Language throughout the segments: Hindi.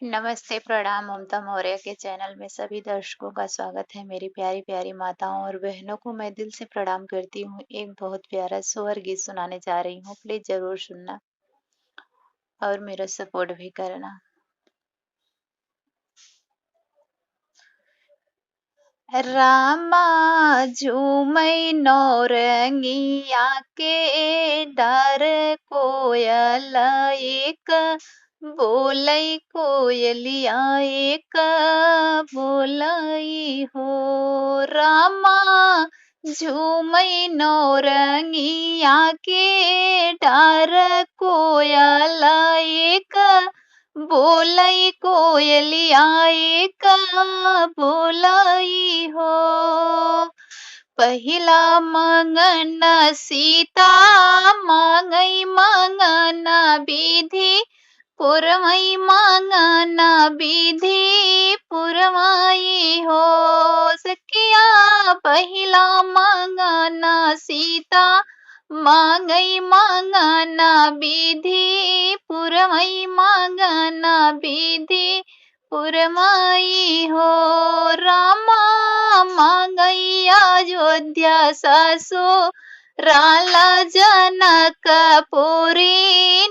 नमस्ते, प्रणाम। ममता मौर्य के चैनल में सभी दर्शकों का स्वागत है। मेरी प्यारी-प्यारी माताओं और बहनों को मैं दिल से प्रणाम करती हूँ। एक बहुत प्यारा सोहर गीत सुनाने जा रही हूँ, प्लीज़ ज़रूर सुनना और मेरा सपोर्ट भी करना। रामा झूमै नौरंगिया के डार कोयल एक बोलै कोयलिया एक बोलै हो। रामा झूमै नौरंगिया के डार कोयल एक बोलै कोयलिया एक बोलै हो। पहिला मंगन सीता मांगै मंगन विधि पुरमै मंगन विधि पुरमै हो। सखिया पहिला मंगन सीता मांगै मंगन विधि पुरमै मंगन विधि पुरमै हो। रामा मांगै अयोध्या ससुराल जनकपुरी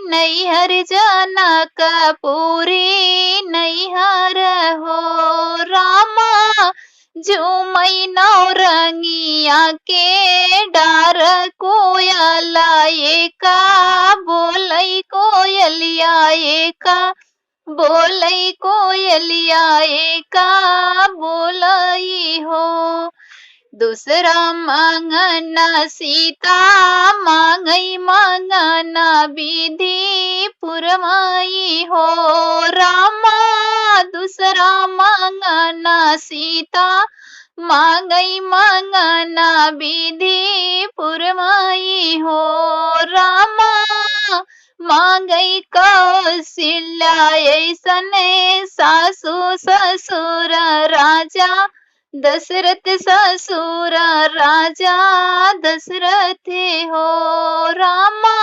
नैहर जनकपुरी नैहर हो। रामा झूमै नौरंगिया के डार कोयल एक बोलै कोयलिया एक बोलै कोयलिया एक बोलै हो। दूसरा मंगन सीता मांगै मंगन विधि पुरमै हो। रामा दूसरा मंगन सीता मांगै मंगन विधि पुरमै हो। रामा मांगै कौशल्या ऐसने सासु ससुर राजा दशरथ ससुर राजा दशरथ हो। रामा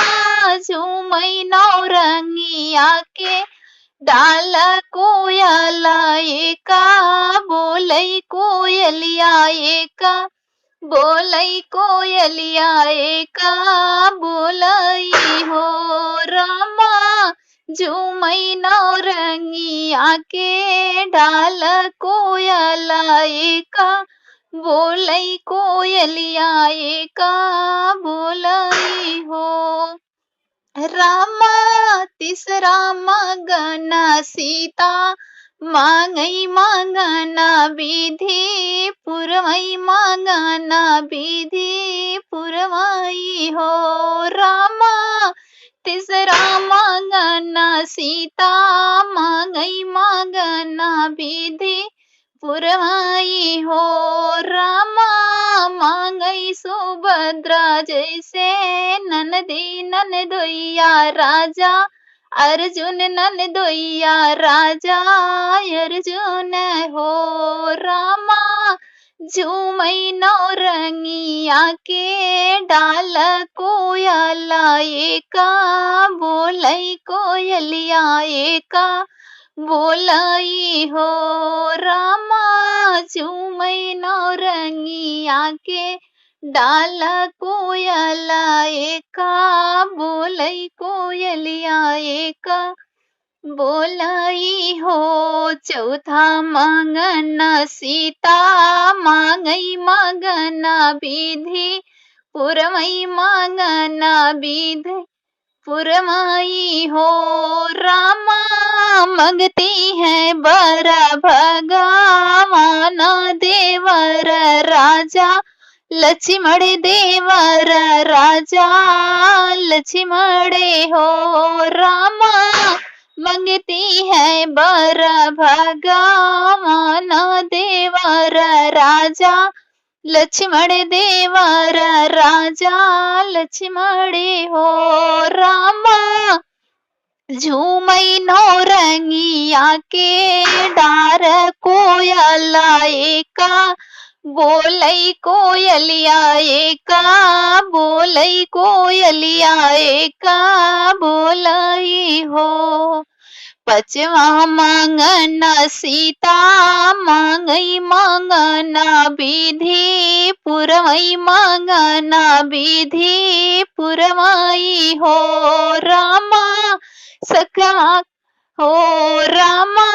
झूमै नौरंगिया के डाल कोयल एक बोलै कोयलिया एक बोलै कोयलिया एक बोलै हो। रामा झूमै नौरंगिया के डाल कोयल एक बोलै कोयलिया एक बोलै हो। रामा तीसरा मंगन सीता मांगै मंगन विधि पुरमै मंगन विधि पुरमै हो। रामा तीसरा मंगन सीता मांगै मंगन विधि पुरमै हो। रामा मांगै सुभद्रा जैसे ननदी ननदोइया राजा अर्जुन ननदोइया राजा अर्जुन हो। रामा झूमै नौरंगिया के डाल कोयल एक बोलै कोयलिया एक बोलै हो। रामा झूमै नौरंगिया के डाल कोयल एक बोलै कोयलिया एक बोलै हो। चौथा मंगन सीता मांगै मंगन विधि पुरमै मंगन विधि पुरमै हो। रामा मंगती है वर भगवान देवर राजा लक्ष्मण देवर राजा लक्ष्मण हो। रामा मंगती है वर भगवान देवर राजा लक्ष्मण देवर राजा लक्ष्मण हो। रामा झूमै नौरंगिया के डार कोयल एक बोलै कोयलिया एक बोलै कोयलिया एक बोलै हो। पचवा मांगना सीता मांगई मांगना विधि पुरवई मांगना विधि पुरवाई हो रामा सखा हो रामा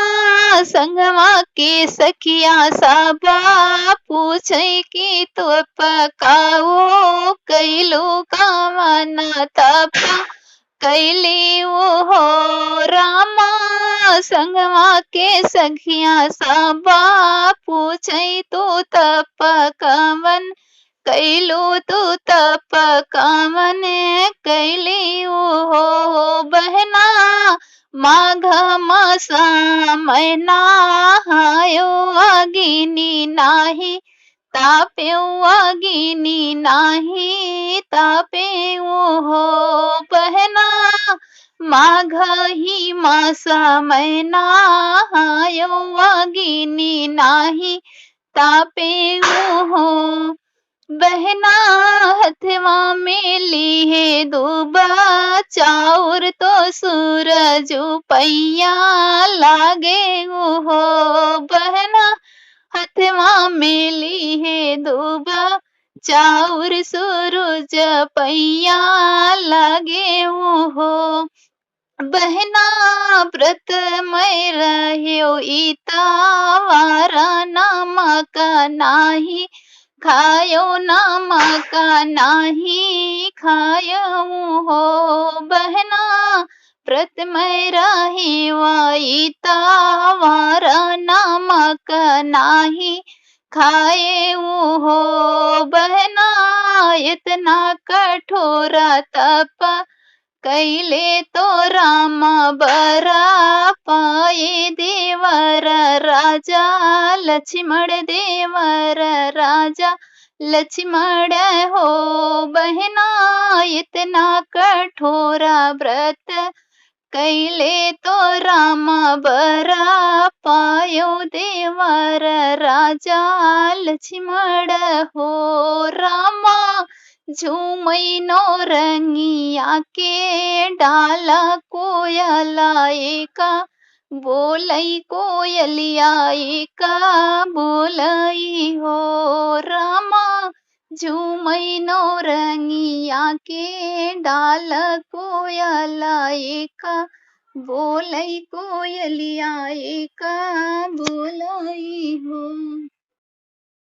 संगवा के सखिया साबा पूछे कि तो पकाओ कैलो कामना तपा कैली वो हो रामा संगवा के सखिया साबा पूछे तो तप कवन कैलो तू तप कवन कैली वो हो बहना माघ मासा मैना हायो अगिनी नाही ताप्यो अगिनी नाही ताप्यो हो बहना माघ ही मासा मैना हायो अगिनी नाही ताप्यो हो बहना हथवा में ली है दूबा चाउर तो सूरज पैया लागे हो बहना हथवा में ली है दूबा चाउर सूरज पैया लागे हो बहना व्रत मैं रह्यो इता वारा नमक नाही खायो नमक नाही खायो हो बहना व्रत मैं रह्यो इता वारा नमक नाही खाए हो बहना इतना कठोर तप कैले तो राम बरा पाए देवर राजा लक्ष्मण देवर राजा लक्ष्मण हो बहना इतना कठोरा व्रत कैले तो राम बरा पायो देवर राजा लक्ष्मण हो रामा झूमई नो रंगिया के डाला कोयला एका बोलई कोयलिया एका बोलई हो रामा झूमई नो रंगिया के डाल कोयला एका बोलई कोयलिया एका बोलई हो।